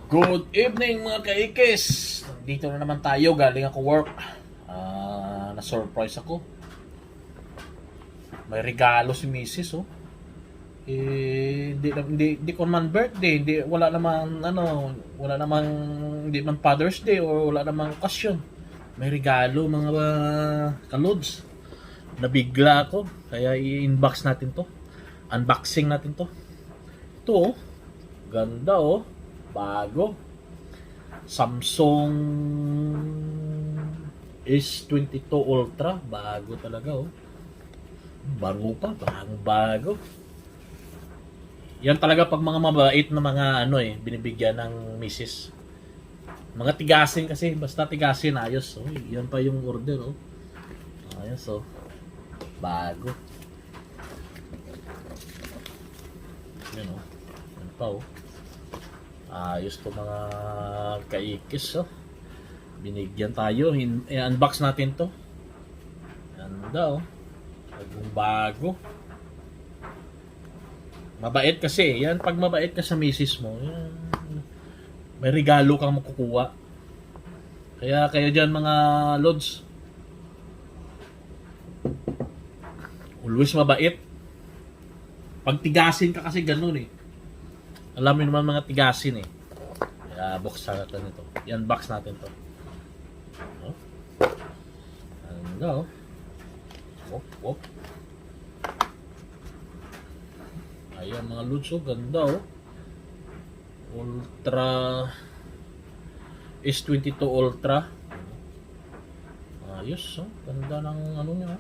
Good evening mga kaikis. Dito na naman tayo, galing ako work. Na-surprise ako. May regalo si Mrs. oh. Hindi ko man birthday, wala namang hindi man Father's Day or wala namang okasyon. May regalo mga kalods. Nabigla ako, kaya i-unbox natin 'to. Unboxing natin 'to. Ito oh. Ganda oh. Bago. Samsung S22 Ultra, bago talaga oh. Bago. Yan talaga pag mga mabait na mga binibigyan ng misis. Mga tigasin kasi, basta tigasin ayos oh. Yan pa yung order oh. Ayos oh. Bago. Yan oh. Yan pa oh. Ayos to mga kaikis oh. Binigyan tayo, i-unbox natin to. Ganda oh. Bago. Mabait kasi, yan pag mabait ka sa misis mo, yan, may regalo kang makukuha. Kaya kayo dyan mga lods, always mabait. Pag tigasin ka kasi ganun eh. Alam mo naman mga tigasin eh. Kaya buksan natin ito. I-unbox natin to. Oh. Ano? Wop. Ayan mga lods oh. Ganda oh. Ultra S22 Ultra. Ayos oh. Ganda ng ano niya.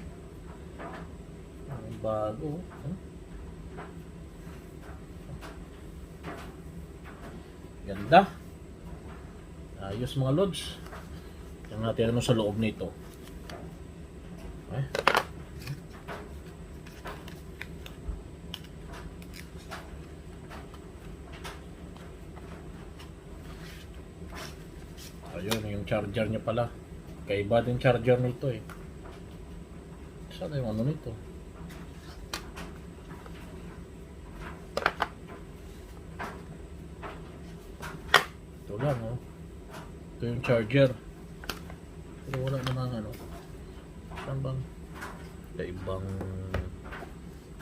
Bago oh. Ganda. Ayos mga lods. Tingnan natin ano sa loob nito. Okay. Ayun, yung charger niya pala. Kaiba din charger nito eh. Saan yung ano nito? Ito lang oh. Ito yung charger. Pero wala namang ano. Saan bang? Ibang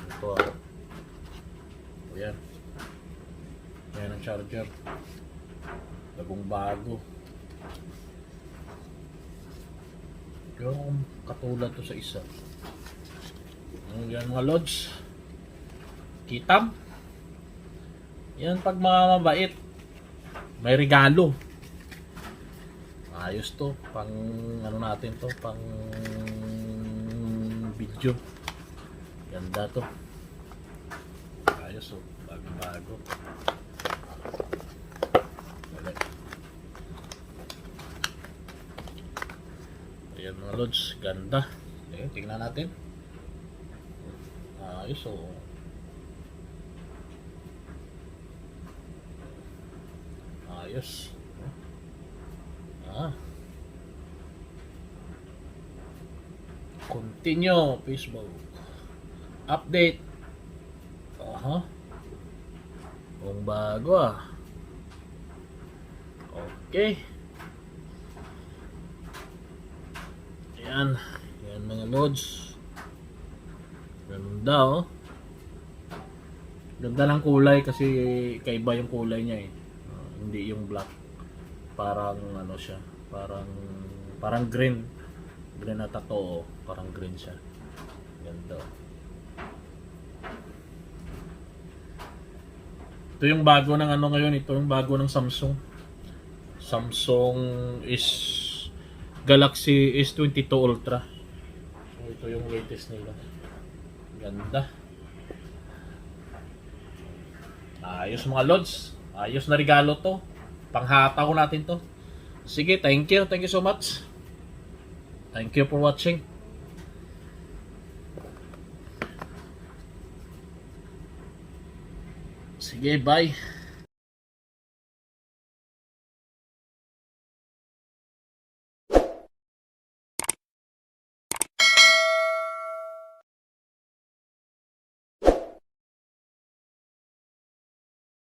ito ah. Ayan. Ayan ang charger. Bagong bago. Yung katulad to sa isa. Yan mga lods. Kitam. Yan pag mga mabait. May regalo. Ayos to. Pang ano natin to. Pang video. Ganda to. Ayos oh. Bago. Ayan mga lods, ganda. Ayan, tingnan natin. Ayos oh. Ayos. Continue Facebook. Update. Kung bago ah. Okay. Yan mga lods. Ganda oh. Ganda ng kulay kasi kaiba yung kulay niya eh. Hindi yung black. Parang ano siya, parang green. Green na tato oh. Parang green siya. Ganda oh. Ito yung bago ng ano ngayon, ito yung bago ng Samsung. Samsung Galaxy S22 Ultra. So ito yung latest nila. Ganda. Ayos mga lods. Ayos na regalo to. Panghataw natin to. Sige, thank you so much. Thank you for watching. Sige, bye.